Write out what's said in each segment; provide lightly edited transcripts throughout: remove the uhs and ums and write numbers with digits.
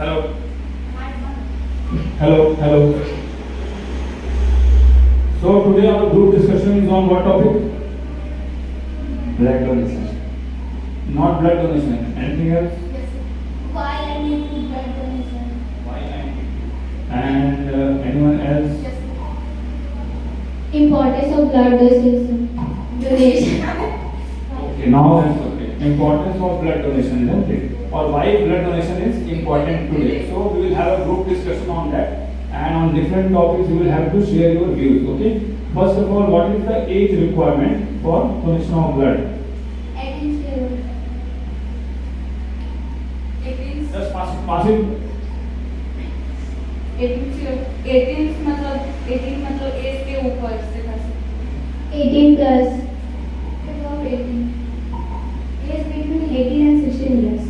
Hello. Hello. Hello. So today our group discussion is on what topic? Blood donation. Not blood donation. Anything else? Yes. Why I need to blood donation? Why I need. And anyone else? Yes. Importance of blood donation. Okay. Now that's okay. Importance of blood donation, isn't it? Or why blood donation is important today. So we will have a group discussion on that, and on different topics you will have to share your views. Okay. First of all, what is the age requirement for donation of blood? 18 years old. 18 Just pass it. 18 मतलब as के ऊपर से खास 18 plus. above 18 Age between 18 and 16 years.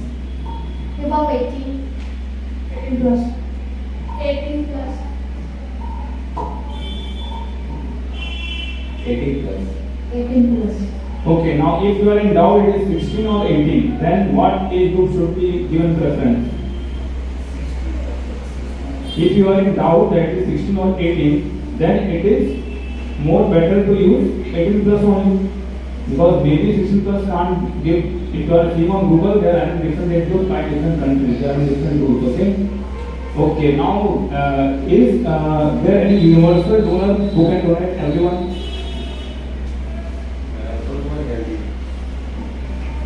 above 18 18 plus. 18 plus 18 plus. 18 plus. Okay. Now, if you are in doubt, it is 16 or 18. Then what age group should be given preference? If you are in doubt that it is 16 or 18, then it is more better to use 18 plus only. Because maybe 16 plus can't give. If you are seeing on Google, there are different age groups by different countries. There are different rules. Okay. Okay. Now, is there any universal donor who can donate everyone?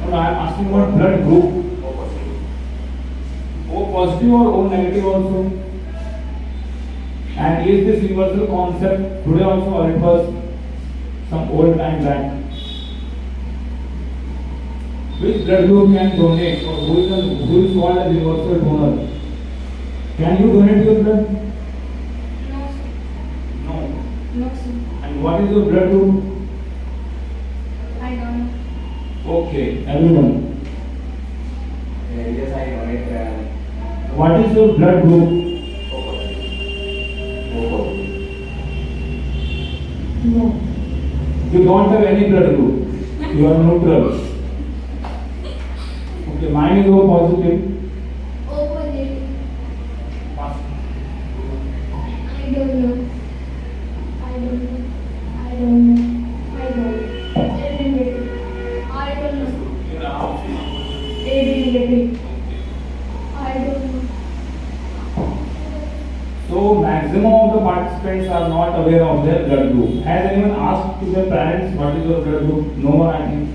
No, I am asking about blood group. O positive or O negative also? And is this universal concept today also, or it was some old time back? Which blood group can donate, or who is called as universal donor? Can you donate your blood? no No. no sir. And what is your blood group? I don't know. Okay, everyone. Yes, I donate. What is your blood group? No. You don't have any blood group. You are neutral. Okay, mine is O positive. O positive. I don't know. I don't know. I don't know. I don't know. AB negative. I don't know. AB negative. I don't know. So maximum of the participants are not aware of their blood group. Has anyone asked to their parents what is your blood group? No one, I think.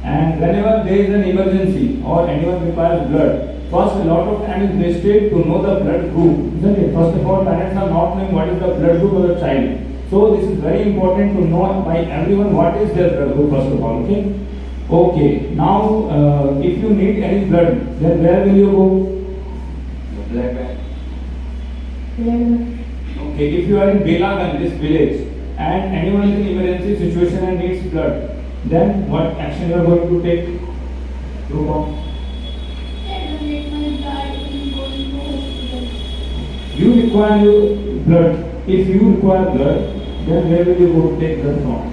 And whenever there is an emergency or anyone requires blood, first a lot of time is wasted to know the blood group, isn't it? First of all, parents are not knowing what is the blood group of the child. So this is very important to know by everyone what is their blood group first of all. Okay. Okay. Now, if you need any blood, then where will you go? Black bag. Blood. Okay, if you are in Belagan, this village, and anyone is in emergency situation and needs blood, then what action you are going to take? Group of. I donate my blood and go to hospital. You require your blood. If you require blood, then where will you go to take blood from?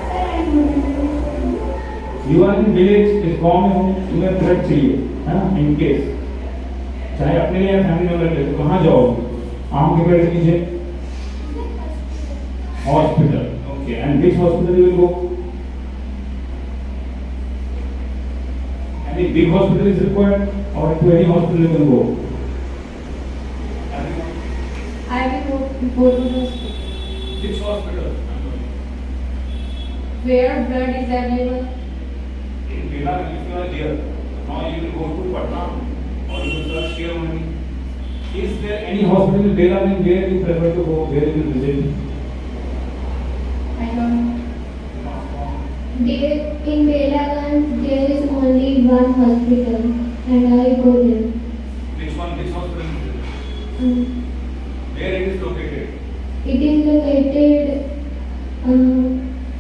Sir, I don't know. You are in village, इस गांव में हो, तुम्हें blood चाहिए, है ना? In case, चाहे अपने लिए या फैमिली मेंबर के लिए, तो कहाँ जाओगे? आम के पेड़ के नीचे? Hospital. Okay, and which hospital you will go? Any big hospital is required, or to any hospital you can go? I will go to the hospital. Which hospital? Where blood is available. In Belagan, if you are there, now you will go to Patna, or you will search here only. Is there any hospital in Belagan where you prefer to go, where you will visit? I don't know. In Belagan, there is only one hospital, and I go there. Which one? Which hospital is it? Um, Where it is located? it is located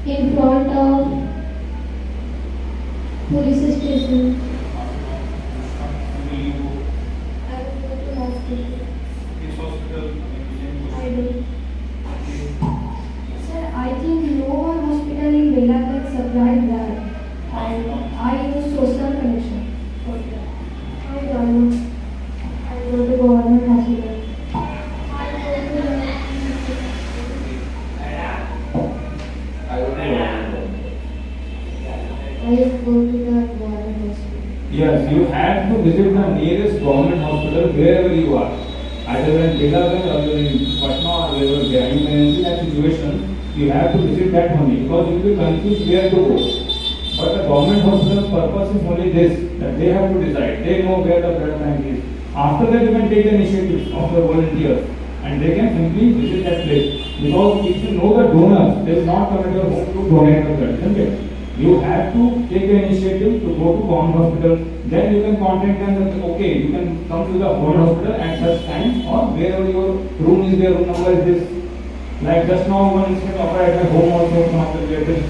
in front of police station. Will you go? I will go to hospital. Which hospital? I do. Sir, I think no one hospital in Belagan supplied blood. I use social connection for I go to government. I go to the government hospital. Yes, you have to visit the nearest government hospital wherever you are. Either in Dehradun or in Patna or wherever they are. You can see that situation, you have to visit that only because you will be confused where to go. But the government hospital's purpose is only this, that they have to decide. They know where the blood bank is. After that, you can take the initiatives of your volunteers and they can simply visit that place. Because if you know the donors, they will not come at your home to donate the blood, isn't it? You have to take the initiative to go to government hospital. Then you can contact them that okay, you can come to the government hospital at such time or wherever your room is there, room number is this. Like just now one incident occurred at my home also, one of the relatives,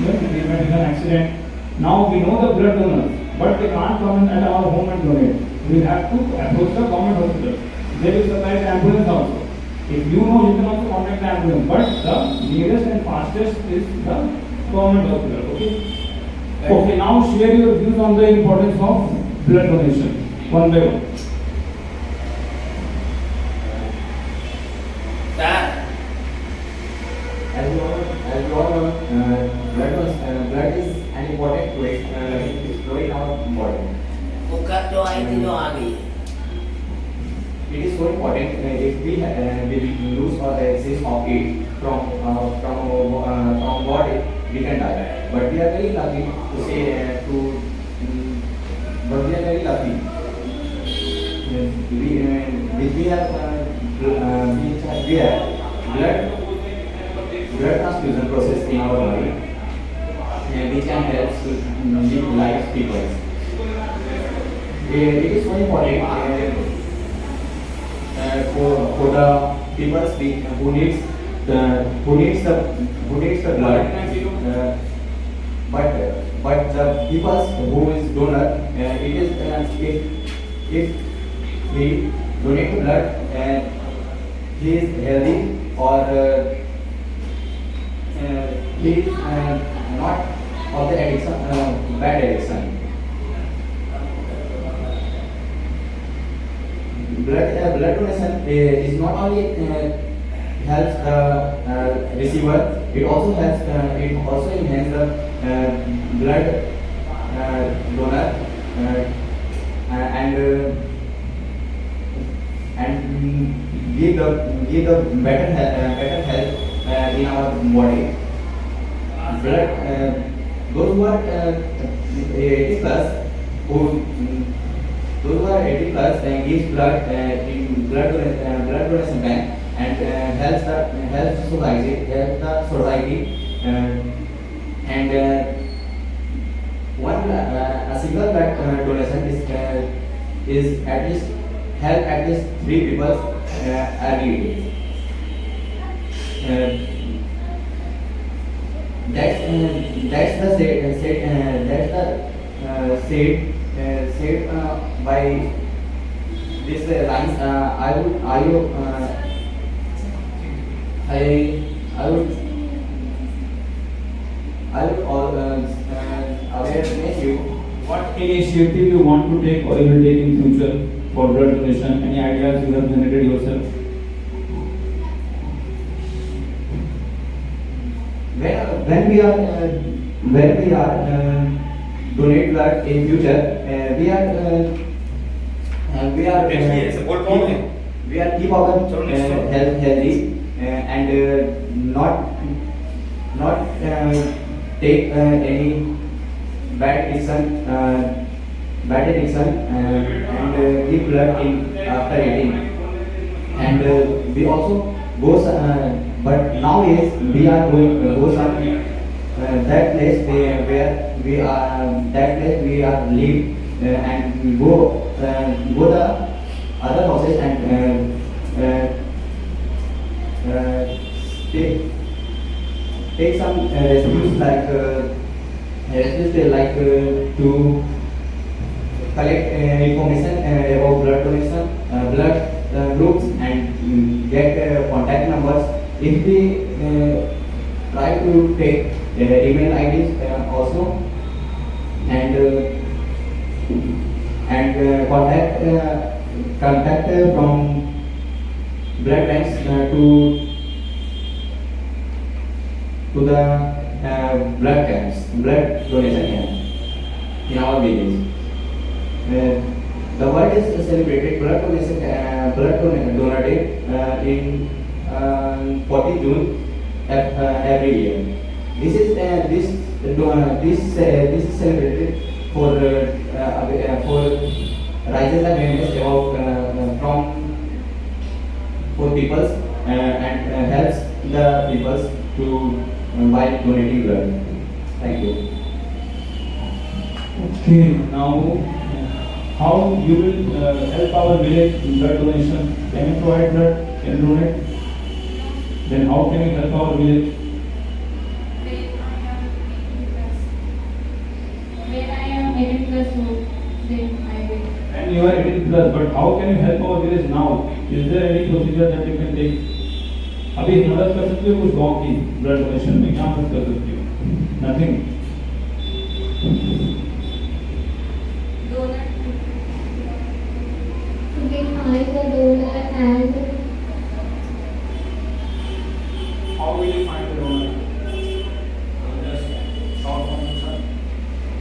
they met in an accident. Now we know the blood donors, but they can't come at our home and donate. We have to approach the government hospital. They will supply the ambulance also. If you know, you can also contact the ambulance. But the nearest and fastest is the government hospital. Okay. Okay. Now share your views on the importance of blood donation. One by one. As you all know, blood is an important fluid in our body. Bukan doa itu doa ni. It is so important if we lose or the excess of it from body, we can die. But we are very lucky to say but we are very lucky. We have blood transfusion process in our body, which can help to live life people. It is so important for the people who needs the blood. But the people who is donor, it is if he donate blood, he is healthy or he is not of the addiction, bad addiction. Blood donation is not only helps the receiver, it also helps enhance the blood donor and give the better health in our body. Blood, those who are 80 plus those who are 80 plus gives blood in blood donation bank and helps the society and a single blood donation is at least help at least 3 people every day. That's the said by this lines. I would awareness you. What initiative you want to take or you will take in future for blood donation? Any ideas you have generated yourself? When we are donate blood in future, we are keep our health healthy and not take any bad addiction and give blood in after eating. And we also go but nowadays we are going go some that place where we are live and go the other houses and take some rescues like to collect information about blood donation, blood groups and get contact numbers. If we try to take email IDs also and contact from blood banks to the blood camps, blood donation camp in our village. The world is celebrated blood donation donor day in 14 June every year. This is celebrated for raises awareness about for peoples and helps the peoples to by donating blood. Thank you. Okay, now how you will help our village in blood donation? Can you provide blood? Can you donate? Then how can you help our village? When I am 18 plus old, then I will. And you are 18 plus, but how can you help our village now? Is there any procedure that you can take? अभी मदद कर सकते हो कुछ गांव की blood donation में क्या मदद कर सकते हो? Nothing. Donor. To define the donor and How will you find the donor? Just short formation.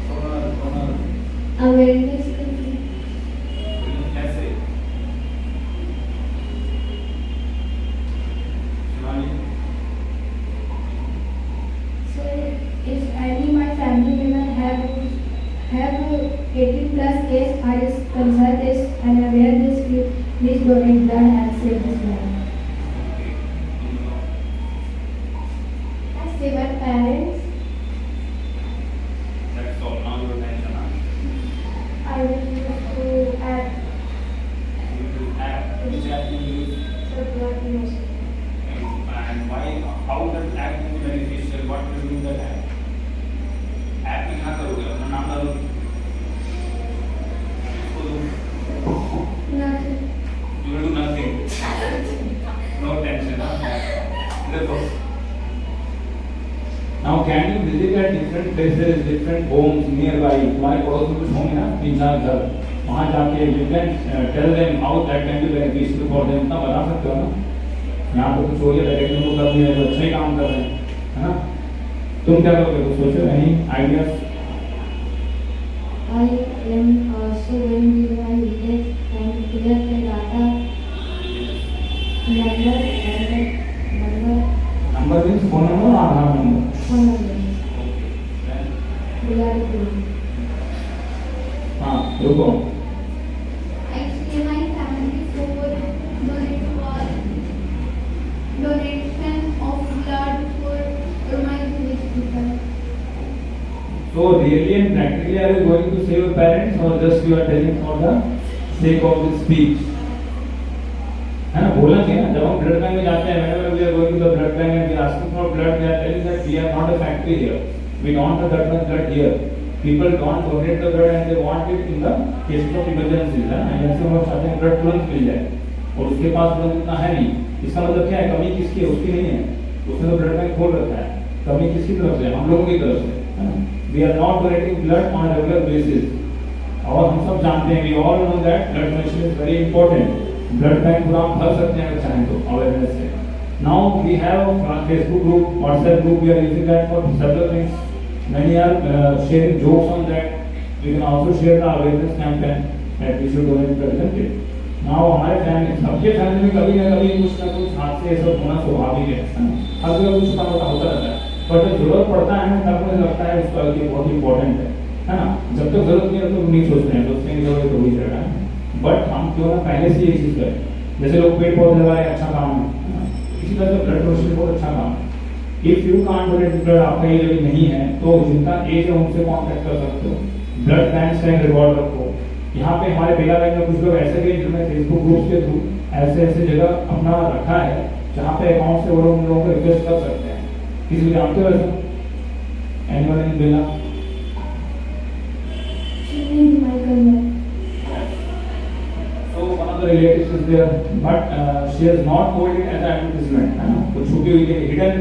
Donor. awareness. कैसे? Shivani. So if any my family member have 18 plus age, I just consult this and aware this, please donate blood and save this blood. I save our parents. That's all. Now your attention. I will use to add You will app. Which app you use? the blood donation. And why? How that app is beneficial? What will you do in that app? App में क्या करोगे? अपना नाम डालोगे? इसको दो. Nothing. You will do nothing. No tension. Huh? Now can you visit at different places, different homes nearby? तुम्हारे पड़ोस में कुछ होंगे ना 3-4 घर. वहाँ जाके you can tell them how that can be beneficial for them. इतना बता सकते हो ना? यहाँ पे कुछ हो गया डायरेक्ट उनको कर दिया तो अच्छा ही काम कर रहे हैं, है ना? तुम क्या करोगे? कुछ सोचो? Any ideas? I am also going to my village and clear the data number Number means phone number or Aadhaar number? phone number. Then Blood group. हाँ रुको. Actually, my family for donation of blood for my village people. So really and practically are you going to save your parents or just you are telling for the sake of the speech? है ना? बोलना चाहिए ना. जब हम blood bank में जाते हैं, whenever we are going to the blood bank and we are asking for blood, we are telling that we are not a factory here. We don't have that much blood here. People don't donate the blood and they want it in the cases of emergencies. है ना? Emergency में हम चाहते हैं blood तुरंत मिल जाए और उसके पास तुरंत इतना है नहीं. इसका मतलब क्या है? कमी किसकी है? उसकी नहीं है. उसने तो ब्लड बैंक खोल रखा है. कमी किसकी तरफ से? हम लोगों की तरफ से, है ना? We are not donating blood on a regular basis. और हम सब जानते हैं, we all know that blood donation is very important. Blood bank पूरा हम भर सकते हैं अगर चाहें तो अवेयरनेस से. Now we have a Facebook group, WhatsApp group. We are using that for several things. Many are sharing jokes on that. We can also share the awareness campaign that we should donate blood, isn't it? Now हमारे family, सबके family में कभी ना कभी कुछ ना कुछ हादसे ये सब होना स्वाभाविक है. हर जगह कुछ छोटा मोटा होता रहता है. पर जब जरूरत पड़ता है तब मुझे लगता है उसका कि बहुत इंपॉर्टेंट है ना? जब तक जरूरत नहीं है तो नहीं सोचते हैं, सोचते हैं कि जरूरत हो ही जाएगा. बट हम क्यों ना पहले से ये चीज़ करें. जैसे लोग पेड़ पौधे लगा रहे हैं, अच्छा काम है. इसी तरह से ब्लड डोनेशन बहुत अच्छा काम है. If you can't donate blood, आपका एज अभी नहीं है तो जिनका एज है उनसे कांटेक्ट कर सकते हो. ब्लड बैंक का रिकॉर्ड रखो. यहाँ पे हमारे बेला बैंक में कुछ लोग ऐसे गए जिन्होंने फेसबुक ग्रुप के थ्रू ऐसे ऐसे जगह अपना रखा है जहाँ पे अकाउंट से वो लोग उन लोगों को रिक्वेस्ट कर सकते हैं. किसी को जानते हो ऐसा? एनिमल इन बेला? She is my cousin. So one of the relatives is there, but she has not told it as an advertisement, है ना? तो छुपी हुई है, hidden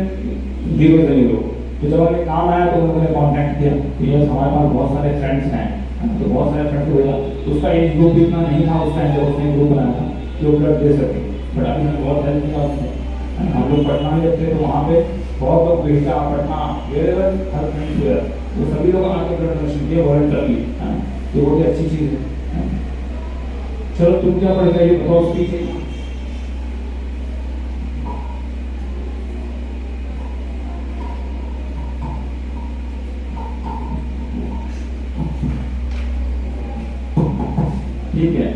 zero है ये लोग. तो जब हमें काम आया तो उन्होंने कांटेक्ट किया. तो यस हमारे पास बहुत सारे फ्रेंड्स हैं, तो बहुत सारे फ्रेंड्स को बोला. तो उसका एज ग्रुप भी इतना नहीं था उस टाइम जब उसने ग्रुप बनाया था जो ब्लड दे सके. बट अभी बहुत हेल्प किया उसने. हम लोग पटना में जब थे तो वहाँ पे बहुत लोग Bihta Patna wherever her friends were वो सभी लोग आके ब्लड डोनेशन किए वॉलंटरली। ये बहुत ही अच्छी चीज है। चलो तुम क्या पढ़ेगा ये बताओ स्पीच। ठीक है।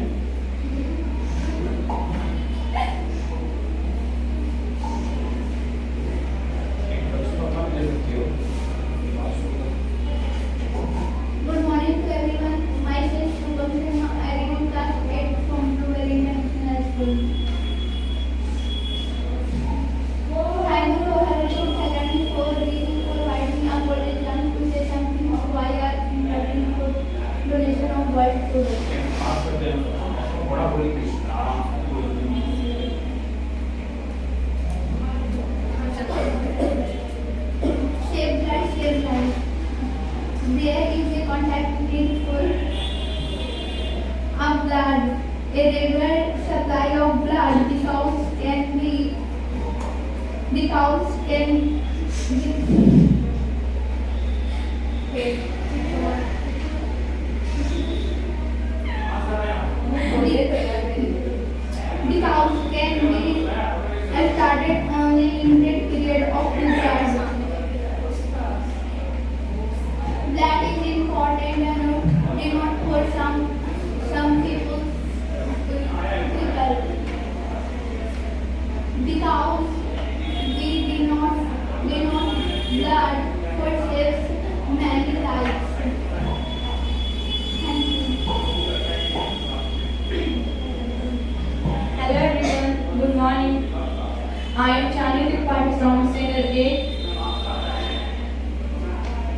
Good morning to everyone. Myself Shubham Sharma. I read in class 8 from Blue Valley International School. Thank you for Harisham Academy for reading, for providing a golden chance to say something of why are important for donation of blood today. बड़ा बोली कृष्ण आराम से बोलिए। Save blood, save life. There is a contact need for of blood. A regular supply of blood. The cows can the cows can be started on a limited period of 2 hours. Blood is important and not for some people. The cows we do not blood for saves many lives. Thank you. Hello everyone, good morning. I am Chani Tripathi from Standard 8.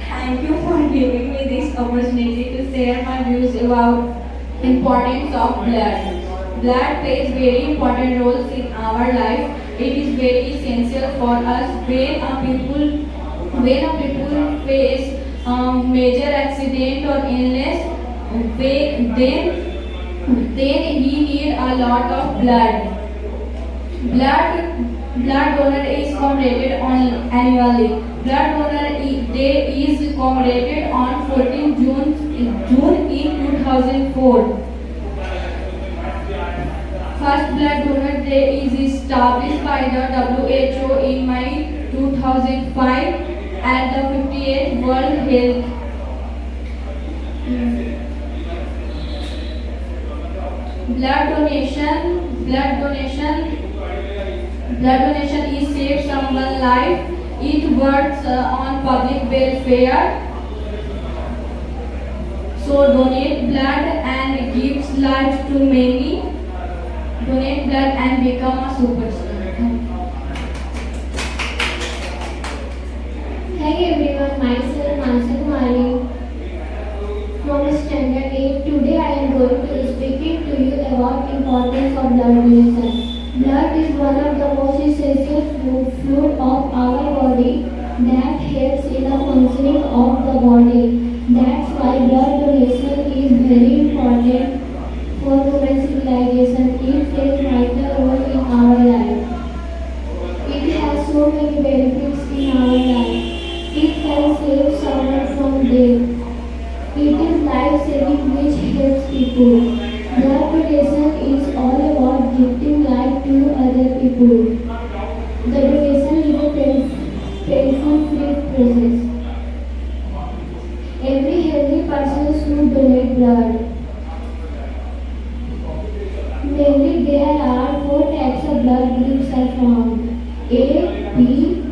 Thank you for giving me this opportunity to share my views about importance of blood. Blood plays very important roles in our life. It is very essential for us when a people face major accident or illness. Then he need a lot of blood. Blood donor is commemorated on annually. Blood donor day is commemorated on 14 June in 2004. First blood donor day is established by the WHO in May 2005 at the 58th World Health. Blood donation is save someone's life. It works on public welfare. So donate blood and gives life to many. Donate blood and become a superstar. Hey everyone, myself Mansa Kumari from Standard 8. Today I am going to speaking to you about importance of blood donation. Blood is one of the most essential fluid of our body that helps in the functioning of the body. That's why blood donation is very important for human civilization. It plays vital role in our life. It has so many benefits in our life. It can save someone from death. It is life-saving which helps people. Blood donation is all about giving life to other people. The donation is a painful-free process. Every healthy person should donate blood. Mainly there are 4 types of blood groups are found: A, B,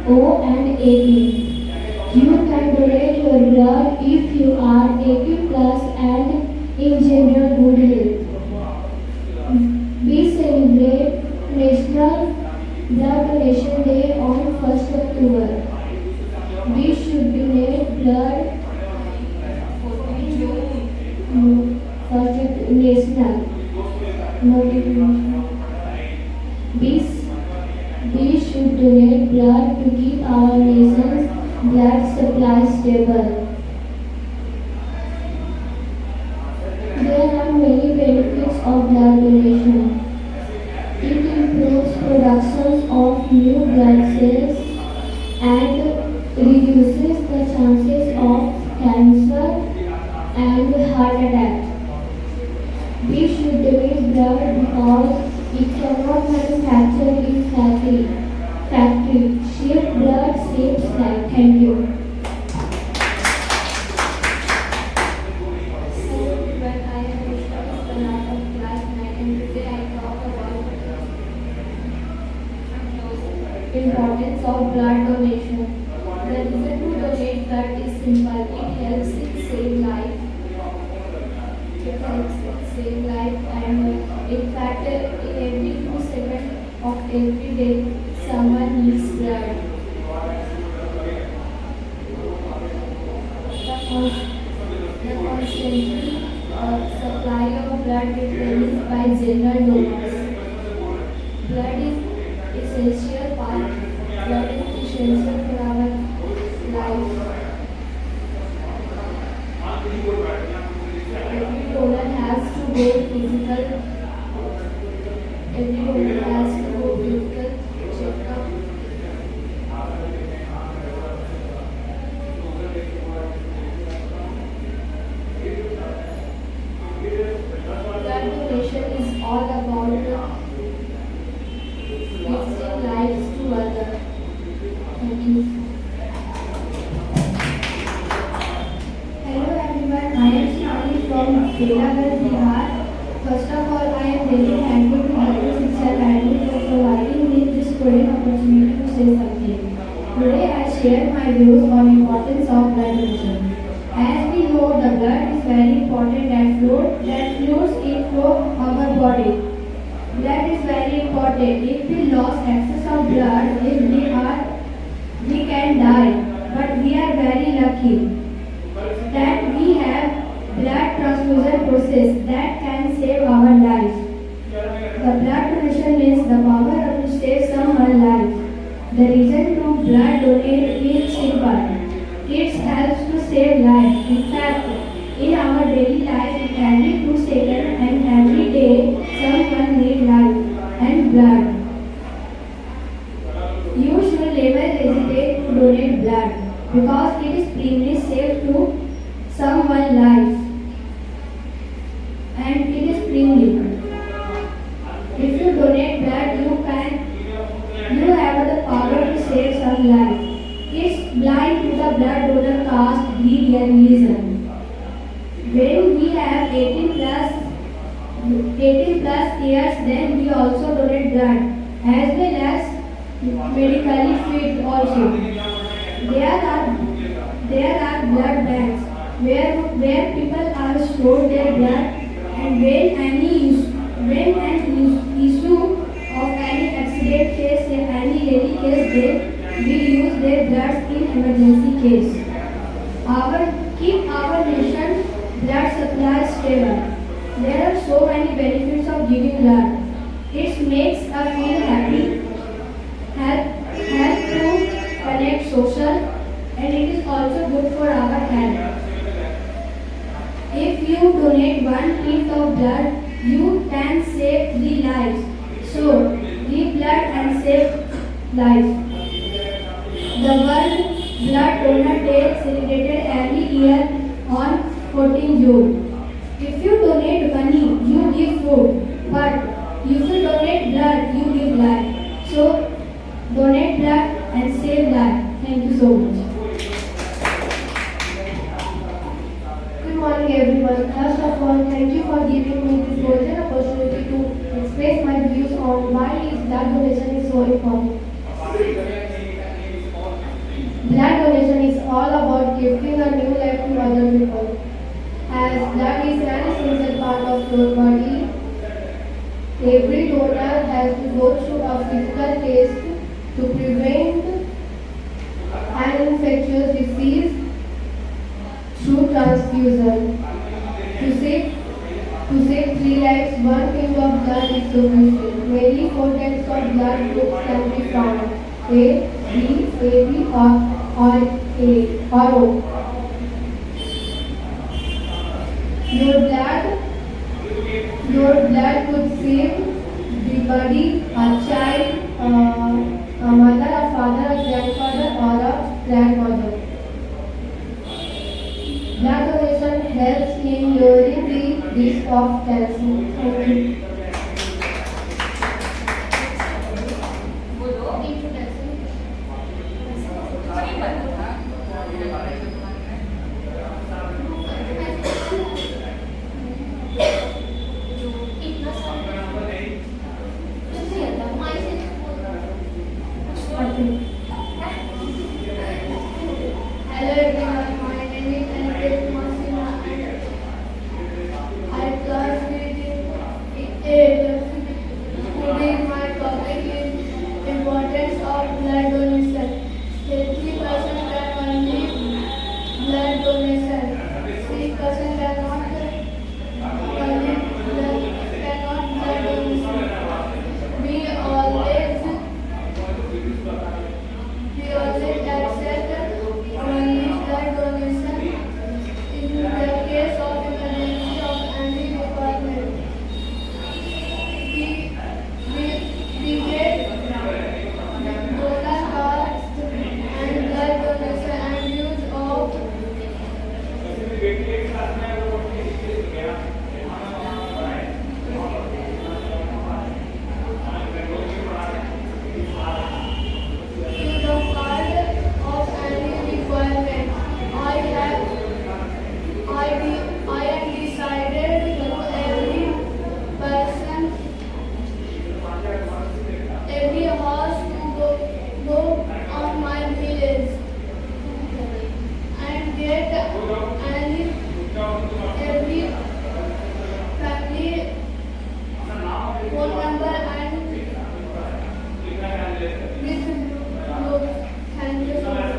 O and AB. You can donate your blood if you are 80 plus and in general good health. We celebrate National Blood Donation Day on 1st October. We should donate blood. First national. We should donate blood to keep our nation's blood supply stable. There are many benefits of blood donation. It improves production of new blood cells and simple. It helps it save life. It helps it save life, and in fact, in every 2 seconds of every day, someone needs blood. The constantly supply of blood is by general donors. Blood is essential part. Blood is essential for our life. Every donor has to go physical. Every donor has to go physical checkup. Blood donation is all about giving lives to others. Thank you. Hello everyone, I am Shani from Belagarh, Bihar. First of all, I am very thankful to Dr. Shiksha Academy for providing me this golden opportunity to say something. Today I share my views on importance of blood donation. As we know, the blood is very important that flows in flow our body. Blood is very important. If we lost excess of blood, we can die. But we are very lucky that we have blood transfusion process that can save our life. The blood donation means the power to save someone's life. The reason to blood donate is simple. It helps to save life. In fact, in our daily life, every 2 seconds and every day, someone needs life and blood. You should never hesitate to donate blood because it is extremely safe to someone's life and it is extremely. If you donate blood, you have the power to save some life. It's blind to the blood donor caste, greed and religion. When we have 18 plus years, then we also donate blood as well as medically fit also. There are blood banks where people are stored their blood, and when an issue of any accident case and any daily case we use their blood in emergency case. Keep our nation blood supply stable. There are so many benefits of giving blood. It makes us feel happy, help to connect social, and it is also good for our health. If you donate 1 pint of blood, you can save 3 lives. So, give blood and save lives. The World Blood Donor Day is celebrated every year on 14 June. If you donate money, you give food. But if you donate blood, you give life. So, donate blood and save life. Thank you so much. Good morning everyone. First of all, thank you for giving me this golden opportunity to express my views on why blood donation is so important. Blood donation is all about giving a new life to other people. As blood is an essential part of your body, every donor has to go through a physical test to prevent an infectious disease through transfusion. To save 3 lives, 1 pint of blood is sufficient. Mainly 4 types of blood groups can be found: A, B, AB, or O. Your blood could save the body, a child, a mother, a father, a grandfather, or a grandmother. Blood donation helps in lowering the risk of cancer. Thank you. Hello everyone, person cannot blood donation. We always accept only blood donation in the case of emergency of any requirement. We get donor cards and blood donation and use of use of card of any requirement. I am decided to every person, every house to go on my village and get any every family phone number and with group. Thank you so much.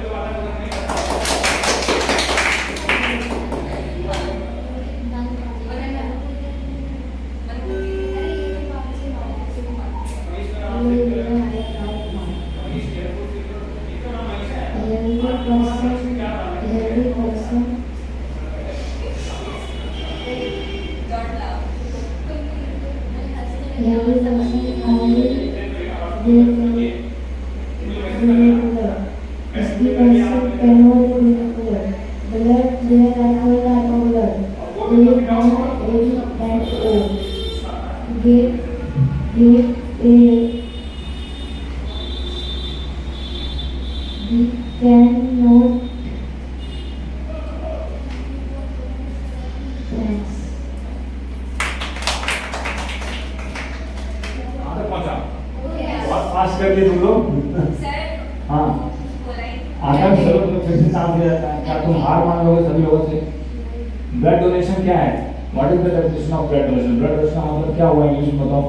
पास कर लिए तुम लोग। हाँ आखिर चलो तुम्हें फिर से चांस दिया जाता है, क्या तुम हार मान लोगे सभी लोगों से? ब्लड डोनेशन क्या है? What is the definition of blood donation? Blood donation का मतलब क्या हुआ इंग्लिश में बताओ?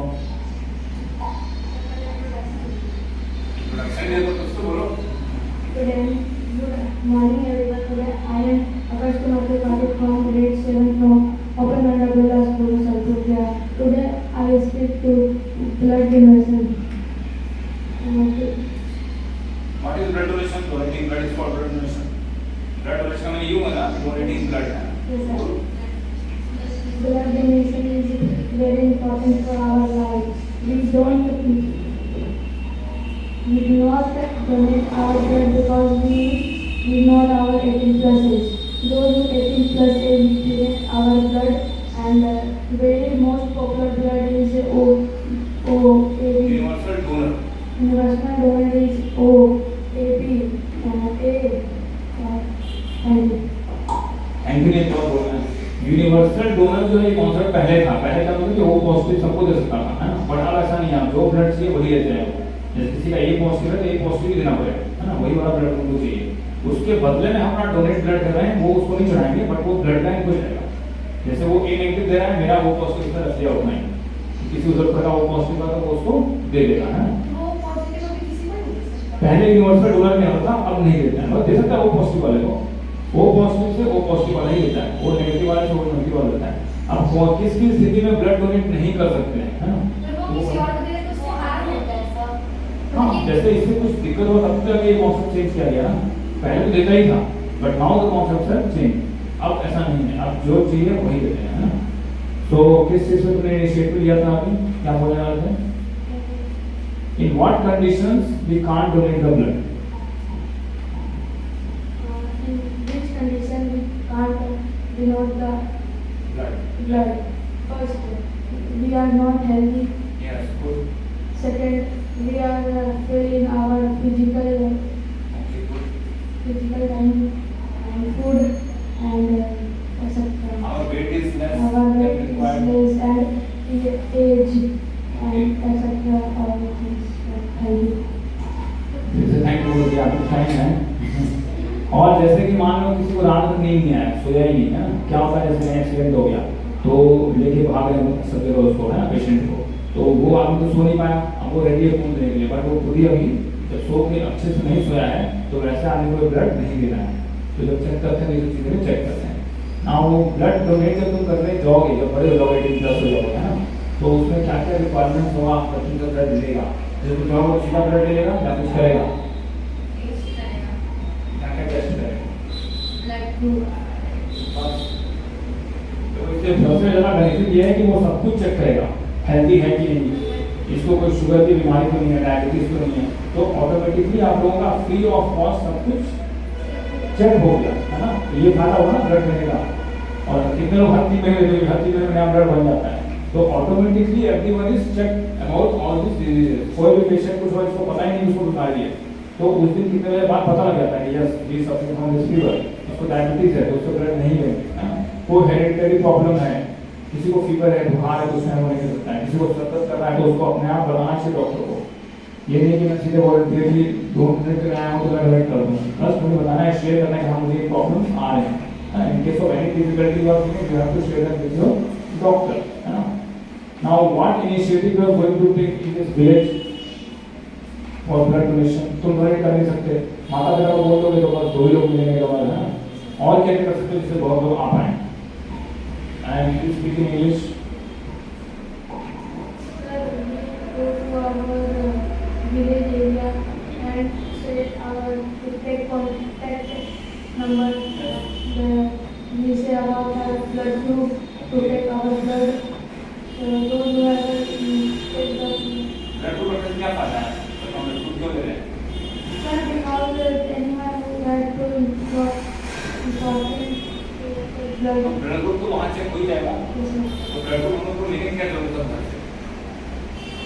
Good morning everyone. Today I am Akash Kumar Tripathi from grade 7 from Open Mandabula School, Salpurja. Today I speak to blood donation. What is blood donation? Donating blood is called blood donation. Blood donation का मतलब यूँ है ना, donating blood है। Yes, sir. Blood donation is very important for our life. We do not donate our blood because we not our 18 plus age. Those who 18 plus age donate our blood, and very most popular blood is OAB. Universal donor. Universal donor is OAB and A. Thank you. Thank you नहीं तो बोलना है। Universal donor जो है ये concept पहले था, पहले क्या होता था कि वो पॉजिटिव सबको दे सकता था, है ना? बट अब ऐसा नहीं है, जो ब्लड चाहिए वही लेते हैं। जैसे किसी का ए पॉजिटिव है तो ए पॉजिटिव ही देना पड़ेगा, है ना? वही वाला ब्लड उनको चाहिए। उसके बदले में हम अपना डोनेट ब्लड कर रहे हैं, वो उसको नहीं चढ़ाएंगे, बट वो ब्लड बैंक को जाएगा। जैसे वो ए नेगेटिव दे रहा है, मेरा वो पॉजिटिव इसमें रख दिया उतना ही, किसी उधर का वो पॉजिटिव का तो वो उसको दे देगा, है ना? पहले यूनिवर्सल डोनर में होता, अब नहीं देते हैं, मतलब दे सकता है वो पॉजिटिव वाले को, वो पॉजिटिव से वो पॉजिटिव वाला ही देता है, वो नेगेटिव वाले से वो नेगेटिव वाला देता है। अब किस किस स्थिति में ब्लड डोनेट नहीं कर सकते हैं, है ना? हाँ, जैसे इससे कुछ दिक्कत हो तब तक ये कॉन्सेप्ट चेंज किया गया ना, पहले तो देता ही था, बट नाउ द कॉन्सेप्ट है चेंज। अब ऐसा नहीं है, अब जो चाहिए वही देते हैं, है ना? तो किस चीज में तुमने इनिशिएटिव लिया था अभी, क्या बोलने वाले थे? In what conditions we can't donate the blood? In which condition we can't donate the blood? First, we are not healthy. Yes, good. Second, we are failing our physical Okay, good. time and food and etc. Our weight is less Our than weight is required. less and age and etc. All things healthy. जैसे thank you बोल दिया, आपको time है। और जैसे कि मान लो किसी को रात में नींद नहीं आया, सोया ही नहीं है ना, क्या होता है? जैसे एक्सीडेंट हो गया तो लेके भाग रहे सब जगह उसको, है ना, पेशेंट को, तो वो आदमी तो सो नहीं पाया, अब वो रेडी है खून देने के लिए, बट वो खुद ही अभी जब सो के अच्छे से नहीं सोया है तो वैसे आदमी को ब्लड नहीं देना है। तो जब चेक करते हैं ये सब चीज़ें चेक करते हैं। नाउ ब्लड डोनेट जब तुम करने जाओगे, जब बड़े हो जाओगे 18+ हो जाओगे, है ना, तो उसमें क्या क्या रिक्वायरमेंट्स होगा, बच्चों का ब्लड मिलेगा, जब तुम जाओगे सीधा ब्लड लेगा या कुछ करेगा, क्या क्या टेस्ट करेगा, ब्लड ग्रुप। तो इससे सबसे ज़्यादा बेनिफिट ये है कि वो सब कुछ चेक करेगा, हेल्दी है कि नहीं, इसको कोई शुगर की बीमारी तो नहीं है, डायबिटीज तो नहीं है, तो ऑटोमेटिकली आप लोगों का फ्री ऑफ कॉस्ट सब कुछ चेक हो गया, है ना। तो ये फायदा होगा ना ब्लड देने का। और कितने लोग हर 3 महीने में, हर 3 महीने में नया ब्लड बन जाता है, तो automatically everyone is check about all this diseases. कोई भी पेशेंट कुछ हो, इसको पता ही नहीं उसको बीमारी है, तो उस दिन कितने बजे बाद पता लग जाता है कि यस ये सब फ्रॉम दिस फीवर, उसको डायबिटीज है तो उसको ब्लड नहीं है, कोई हेरिडिटरी प्रॉब्लम है, किसी को फीवर है, बुखार है, तो उसमें होने नहीं सकता है, किसी को सतत कर रहा है तो उसको अपने आप बताना चाहिए डॉक्टर को। ये नहीं कि मैं सीधे वॉलंटियरली 2 मिनट के लिए आया हूँ तो मैं वेट कर दूँ, बस मुझे बताना है, शेयर करना है कि हाँ मुझे ये प्रॉब्लम आ रहे हैं। In case of any difficulty you have to share that with your doctor, है ना। Now what initiative you are going to take in this village for blood donation? तुम डोनेट कर नहीं सकते, माता पिता को बोल दोगे तो बस 2 ही लोग मिलेंगे हमारे, है ना। और क्या कर सकते हो जिससे बहुत लोग आ पाए? And you speak in English. village area and set our take contact number. We say about our blood group to take our blood. Those who have take the blood group का क्या फायदा है, तो हम ब्लड ग्रुप क्यों ले रहे हैं? sir, because anyone who had to important blood. Blood group तो वहाँ चेक हो ही जाएगा, तो ब्लड ग्रुप हम लोग को लेने की क्या जरूरत है?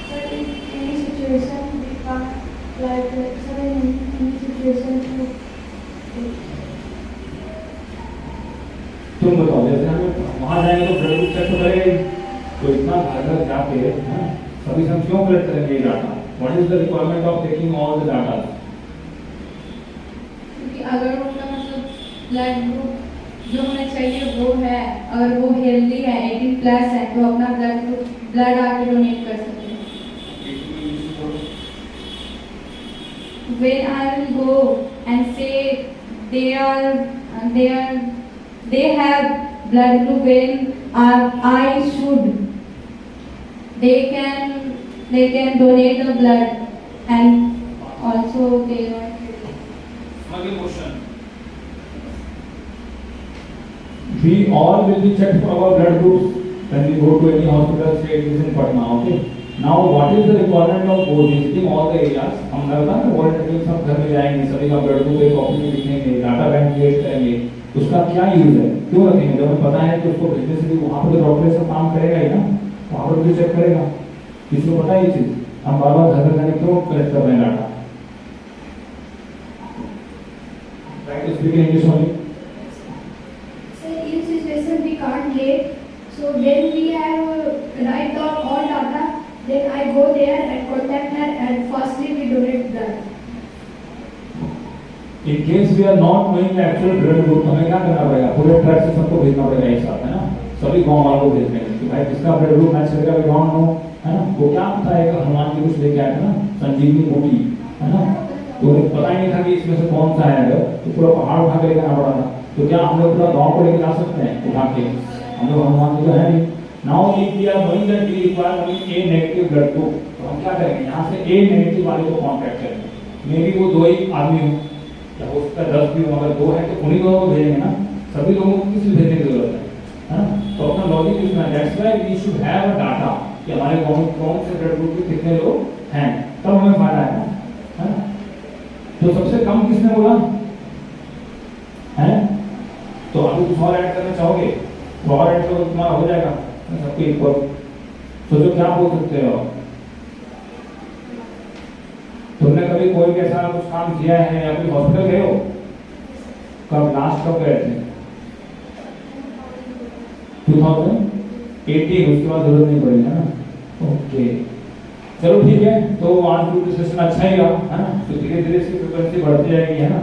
Sir, in any situation we can't like sir in any situation to तुम बताओ, जैसे हम वहाँ जाएंगे तो ब्लड ग्रुप चेक तो करेंगे ही, तो इतना घर घर जाके सभी से हम क्यों कलेक्ट करेंगे ये data? What is the requirement of taking all the data? क्योंकि अगर उनका मतलब ब्लड ग्रुप जो होना चाहिए वो है, अगर वो हेल्दी है 18+ है तो अपना ब्लड आके डोनेट कर सकते हैं। When I will go and say they have blood group when I should, they can donate the blood and also they are. Again question. We all will be checked for our blood groups when we go to any hospital, say it is in Patna, okay? Now what is the requirement of visiting all the areas? हम लगता है volunteer सब घर में जाएंगे, सभी का blood group एक कॉपी में लिखेंगे, डाटा बैंक क्रिएट करेंगे, उसका क्या यूज है, क्यों रखेंगे? जब हमें पता है कि उसको भेजने से भी वहाँ पर तो डॉक्टर सब काम करेगा ही ना, वहाँ पर भी चेक करेगा, किसी को पता है ये चीज, हम बार बार घर घर जाने क्यों कलेक्ट कर रहे हैं data? Try to speak in English only. say in situation we can't get, so then we have write down all data, then I go there and contact her and firstly we donate blood. In case we are not knowing the actual blood group, हमें क्या करना पड़ेगा? पूरे truck से सबको भेजना पड़ेगा एक साथ, है ना, सभी गांव वालों को भेजने कि भाई जिसका ब्लड ग्रुप मैच करेगा वी डोंट नो, है ना। वो क्या होता है, हनुमान जी कुछ लेके आए थे ना, संजीवनी बूटी, है ना, तो उन्हें पता ही नहीं था कि इसमें से कौन सा है, तो पूरा पहाड़ उठा के लेके आना पड़ा था। तो क्या हम लोग पूरा गाँव को लेके जा सकते हैं उठा के? हम लोग हनुमान जी तो है नहीं। Now if we are knowing that we require only A negative blood group, तो हम क्या करेंगे? यहाँ से A negative वाले को कांटेक्ट करेंगे, मे बी वो 2 ही आदमी हो या हो सकता है 10 भी हो, अगर 2 है तो उन्हीं लोगों को भेजेंगे ना, सभी लोगों को किस भेजने की जरूरत है ना। तो अपना लॉजिक यूज करना, that's why we should have a data कि हमारे गाँव में कौन से ब्लड ग्रुप के कितने लोग हैं, तब हमें फायदा है ना। तो सबसे कम किसने बोला है? तो अभी कुछ और ऐड करना चाहोगे? तो और ऐड तो तुम्हारा हो जाएगा सबके इक्वल। सोचो क्या बोल सकते हो? तुमने कभी कोई कैसा कुछ काम किया है या कोई हॉस्पिटल गए हो? कब लास्ट कब गए थे? 2018, उसके बाद जरूरत नहीं पड़ी, है ना। ओके चलो ठीक है, तो आज जो सेशन अच्छा ही रहा, है ना, तो धीरे धीरे इसकी फ्रिक्वेंसी बढ़ती जाएगी, है ना,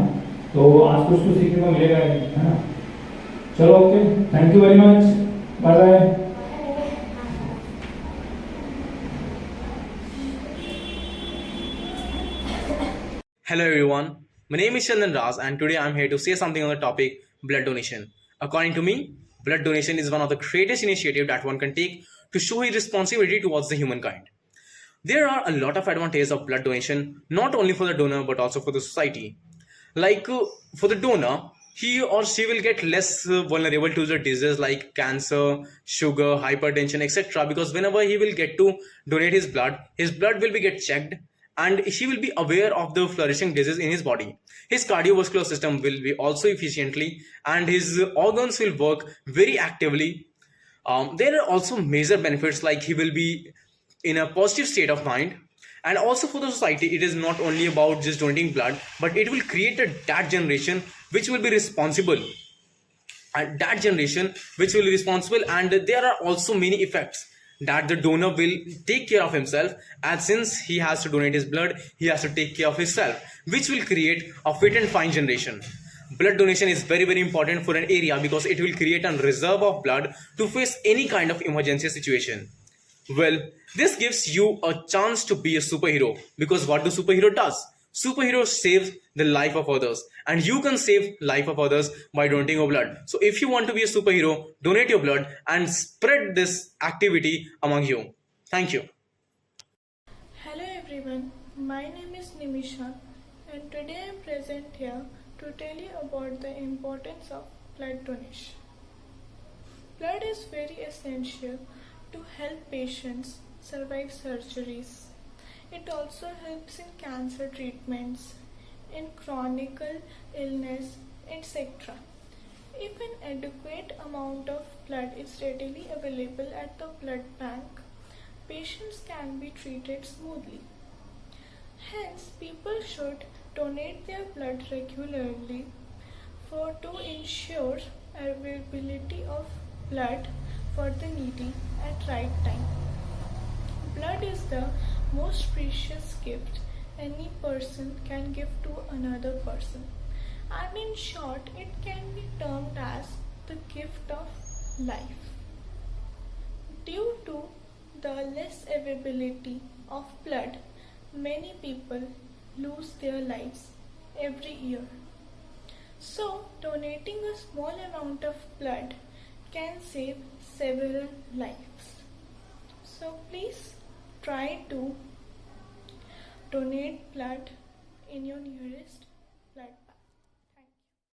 तो आज कुछ तो सीखने को मिलेगा, है ना। चलो okay, thank you very much, bye bye. Hello everyone, my name is Chandan Raj and today I am here to say something on the topic blood donation. According to me, blood donation is one of the greatest initiatives that one can take to show his responsibility towards the humankind. There are a lot of advantages of blood donation, not only for the donor but also for the society. Like for the donor, he or she will get less vulnerable to the diseases like cancer, sugar, hypertension, etc. Because whenever he will get to donate his blood will be get checked, and he will be aware of the flourishing disease in his body. His cardiovascular system will be also efficiently, and his organs will work very actively. There are also major benefits, like he will be in a positive state of mind. And also for the society, it is not only about just donating blood, but it will create that generation which will be responsible, and that generation which will be responsible. And there are also many effects that the donor will take care of himself, and since he has to donate his blood, he has to take care of himself, which will create a fit and fine generation. Blood donation is very very important for an area because it will create a reserve of blood to face any kind of emergency situation. Well, this gives you a chance to be a superhero, because what do superhero does? Superhero saves the life of others, and you can save life of others by donating your blood. So if you want to be a superhero, donate your blood and spread this activity among you. Thank you. Hello everyone, my name is Nimisha, and today I am present here to tell you about the importance of blood donation. Blood is very essential to help patients survive surgeries. It also helps in cancer treatments, in chronic illness, etc. If an adequate amount of blood is readily available at the blood bank, patients can be treated smoothly. Hence, people should donate their blood regularly to ensure availability of blood for the needy at right time. Blood is the most precious gift any person can give to another person, and in short, it can be termed as the gift of life. Due to the less availability of blood, many people lose their lives every year. So, donating a small amount of blood can save several lives. So, please try to donate blood in your nearest